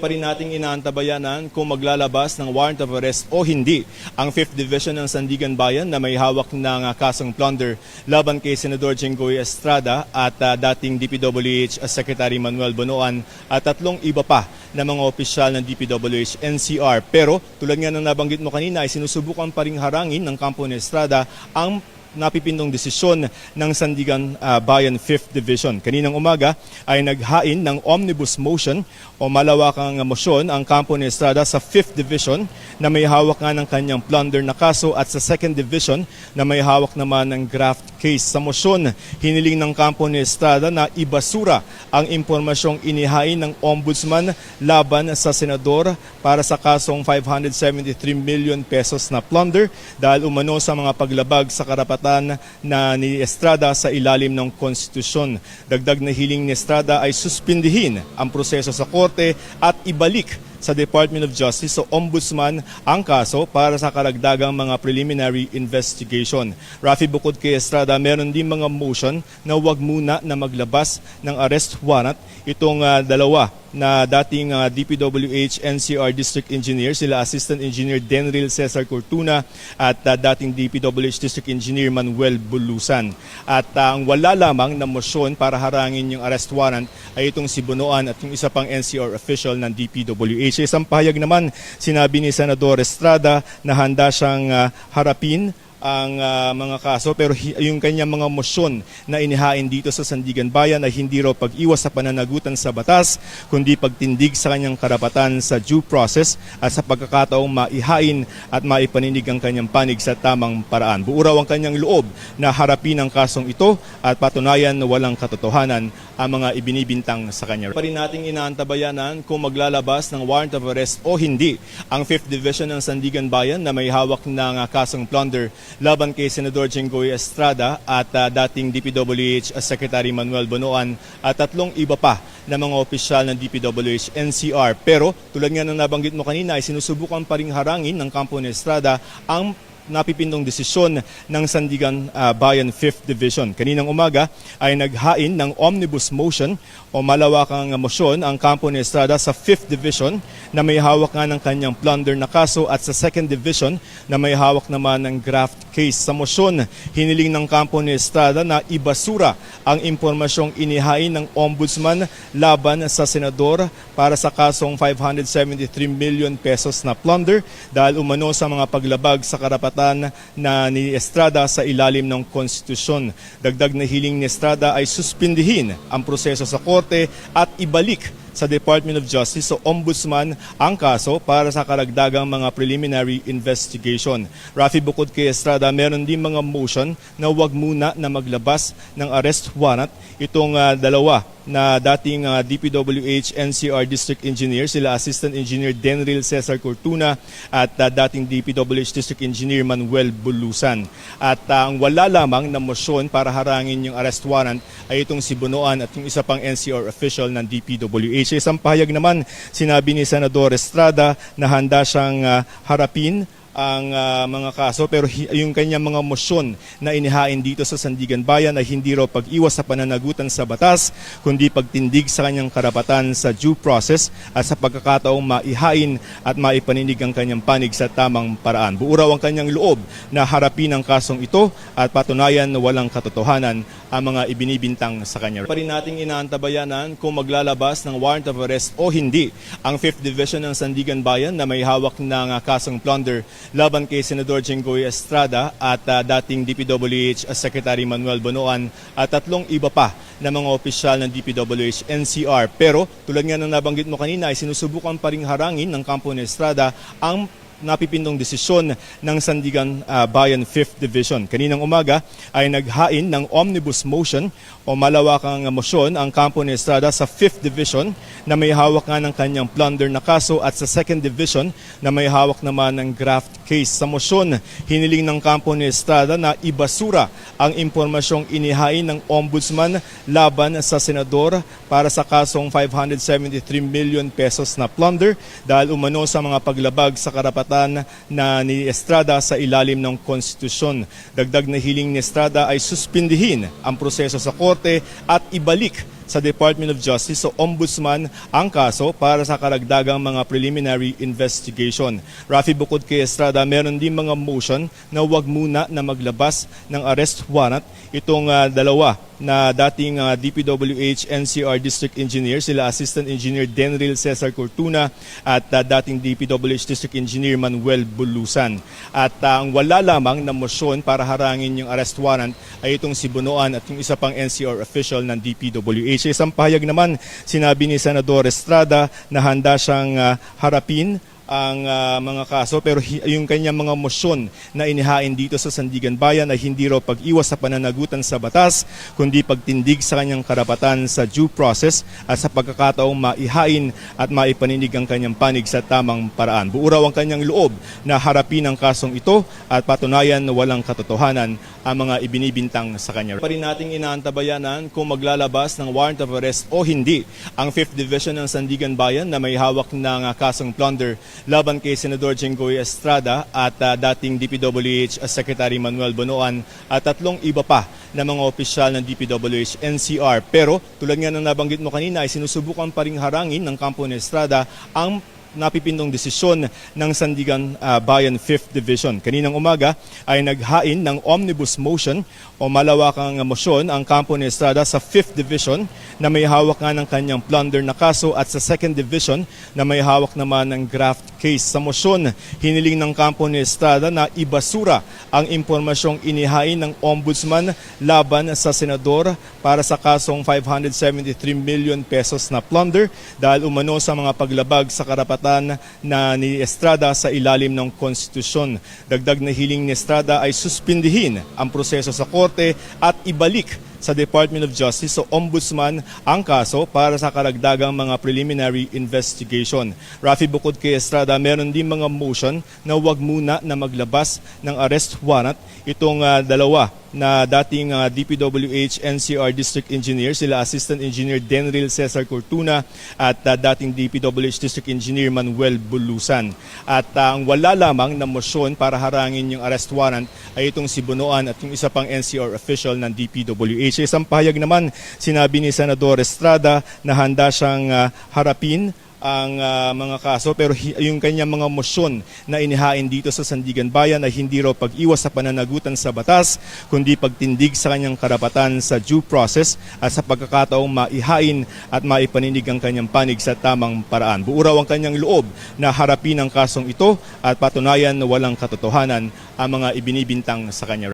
Pa rin nating inaantabayanan kung maglalabas ng warrant of arrest o hindi ang 5th Division ng Sandigan Bayan na may hawak ng kasong plunder laban kay Senador Jinggoy Estrada at dating DPWH Secretary Manuel Bonoan at tatlong iba pa na mga opisyal ng DPWH NCR. Pero tulad nga ng nabanggit mo kanina ay sinusubukan pa rin harangin ng kampo ni Estrada ang napipindong desisyon ng Sandigan Bayan 5th Division. Kaninang umaga ay naghain ng omnibus motion o malawakang motion ang kampo ni Estrada sa 5th Division na may hawak nga ng kanyang plunder na kaso at sa 2nd Division na may hawak naman ng graft case. Sa motion, hiniling ng kampo ni Estrada na ibasura ang impormasyong inihain ng ombudsman laban sa senador para sa kasong 573 million pesos na plunder dahil umano sa mga paglabag sa karapatan na ni Estrada sa ilalim ng konstitusyon. Dagdag na hiling ni Estrada ay suspindihin ang proseso sa korte at ibalik sa Department of Justice o Ombudsman ang kaso para sa karagdagang mga preliminary investigation. Rafi, bukod kay Estrada, meron din mga motion na huwag muna na maglabas ng arrest warrant itong dalawa na dating DPWH NCR District Engineer, sila Assistant Engineer Denril Cesar Cortuna at dating DPWH District Engineer Manuel Bulusan. At ang wala lamang na motion para harangin yung arrest warrant ay itong si Bonoan at yung isa pang NCR official ng DPWH. Sa isang pahayag naman, sinabi ni Senador Estrada na handa siyang harapin ang mga kaso pero yung kanyang mga motion na inihain dito sa Sandigan Bayan ay hindi raw pag-iwas sa pananagutan sa batas kundi pagtindig sa kanyang karapatan sa due process at sa pagkakataong maihain at maipaninig ang kanyang panig sa tamang paraan. Buo raw ang kanyang loob na harapin ang kasong ito at patunayan na walang katotohanan ang mga ibinibintang sa kanya. Pa rin nating inaantabayanan kung maglalabas ng warrant of arrest o hindi ang 5th Division ng Sandigan Bayan na may hawak ng kasong plunder laban kay Senador Jinggoy Estrada at dating DPWH Secretary Manuel Bonoan at tatlong iba pa na mga opisyal ng DPWH NCR. Pero tulad nga ng nabanggit mo kanina ay sinusubukan pa rin harangin ng kampo ni Estrada ang napipindong desisyon ng Sandigan Bayan 5th Division. Kaninang umaga ay naghain ng omnibus motion o malawakang motion ang kampo ni Estrada sa 5th Division na may hawak nga ng kanyang plunder na kaso at sa 2nd Division na may hawak naman ng graft case. Sa motion, hiniling ng kampo ni Estrada na ibasura ang impormasyong inihain ng ombudsman laban sa senador para sa kasong 573 million pesos na plunder dahil umano sa mga paglabag sa karapatan na ni Estrada sa ilalim ng konstitusyon. Dagdag na hiling ni Estrada ay suspindihin ang proseso sa korte at ibalik sa Department of Justice o Ombudsman ang kaso para sa karagdagang mga preliminary investigation. Rafi, bukod kay Estrada, meron din mga motion na huwag muna na maglabas ng arrest warrant itong dalawa na dating DPWH NCR District Engineer, sila Assistant Engineer Denril Cesar Cortuna at dating DPWH District Engineer Manuel Bulusan. At ang wala lamang na motion para harangin yung arrest warrant ay itong si Bonoan at yung isa pang NCR official ng DPWH. Sa isang pahayag naman, sinabi ni Senador Estrada na handa siyang harapin ang mga kaso pero yung kanyang mga motion na inihain dito sa Sandigan Bayan ay hindi raw pag-iwas sa pananagutan sa batas kundi pagtindig sa kanyang karapatan sa due process at sa pagkakataong maihain at maipaninig ang kanyang panig sa tamang paraan. Buo raw ang kanyang loob na harapin ang kasong ito at patunayan na walang katotohanan ang mga ibinibintang sa kanya. Pa rin nating inaantabayanan kung maglalabas ng warrant of arrest o hindi ang 5th Division ng Sandigan Bayan na may hawak ng kasong plunder laban kay Senador Jinggoy Estrada at dating DPWH Secretary Manuel Bonoan at tatlong iba pa na mga opisyal ng DPWH NCR. Pero tulad nga ng nabanggit mo kanina ay sinusubukan pa rin harangin ng kampo ni Estrada ang napipindong desisyon ng Sandigan Bayan 5th Division. Kaninang umaga ay naghain ng omnibus motion o malawakang motion ang kampo ni Estrada sa 5th Division na may hawak nga ng kanyang plunder na kaso at sa 2nd Division na may hawak naman ng graft case. Sa motion, hiniling ng kampo ni Estrada na ibasura ang impormasyong inihain ng ombudsman laban sa senador para sa kasong 573 million pesos na plunder dahil umano sa mga paglabag sa karapatan na ni Estrada sa ilalim ng konstitusyon. Dagdag na hiling ni Estrada ay suspindihin ang proseso sa korte at ibalik sa Department of Justice o Ombudsman ang kaso para sa karagdagang mga preliminary investigation. Rafi, bukod kay Estrada, meron din mga motion na huwag muna na maglabas ng arrest warrant itong dalawa na dating DPWH NCR District Engineer, sila Assistant Engineer Denril Cesar Cortuna at dating DPWH District Engineer Manuel Bulusan. At ang wala lamang na motion para harangin yung arrest warrant ay itong si Bunuan at yung isa pang NCR official ng DPWH. Sa isang pahayag naman, sinabi ni Senador Estrada na handa siyang harapin ang mga kaso pero yung kanyang mga motion na inihain dito sa Sandigan Bayan ay hindi raw pag-iwas sa pananagutan sa batas kundi pagtindig sa kanyang karapatan sa due process at sa pagkakataong maihain at maipaninig ang kanyang panig sa tamang paraan. Buo raw ang kanyang loob na harapin ang kasong ito at patunayan na walang katotohanan ang mga ibinibintang sa kanya. Pa rin nating inaantabayanan kung maglalabas ng warrant of arrest o hindi ang 5th Division ng Sandigan Bayan na may hawak ng kasong plunder laban kay Senador Jinggoy Estrada at dating DPWH Secretary Manuel Bunuan at tatlong iba pa na mga opisyal ng DPWH NCR. Pero tulad nga ng nabanggit mo kanina ay sinusubukan pa ring harangin ng kampo ni Estrada ang napipindong desisyon ng Sandigan Bayan 5th Division. Kaninang umaga ay naghain ng omnibus motion o malawakang motion ang kampo ni Estrada sa 5th Division na may hawak nga ng kanyang plunder na kaso at sa 2nd Division na may hawak naman ng graft case. Sa motion, hiniling ng kampo ni Estrada na ibasura ang impormasyong inihain ng ombudsman laban sa senador para sa kasong 573 million pesos na plunder dahil umano sa mga paglabag sa karapatan na ni Estrada sa ilalim ng konstitusyon. Dagdag na hiling ni Estrada ay suspindihin ang proseso sa korte at ibalik sa Department of Justice o Ombudsman ang kaso para sa karagdagang mga preliminary investigation. Rafi, bukod kay Estrada, meron din mga motion na huwag muna na maglabas ng arrest warrant itong dalawa na dating DPWH NCR District Engineer, sila Assistant Engineer Denril Cesar Cortuna at dating DPWH District Engineer Manuel Bulusan. At ang wala lamang na motion para harangin yung arrest warrant ay itong si Bunuan at yung isa pang NCR official ng DPWH. Sa isang pahayag naman, sinabi ni Senador Estrada na handa siyang harapin ang mga kaso pero yung kanyang mga motion na inihain dito sa Sandigan Bayan ay hindi raw pag-iwas sa pananagutan sa batas kundi pagtindig sa kanyang karapatan sa due process at sa pagkakataong maihain at maipaninig ang kanyang panig sa tamang paraan. Buo raw ang kanyang loob na harapin ang kasong ito at patunayan na walang katotohanan ang mga ibinibintang sa kanya.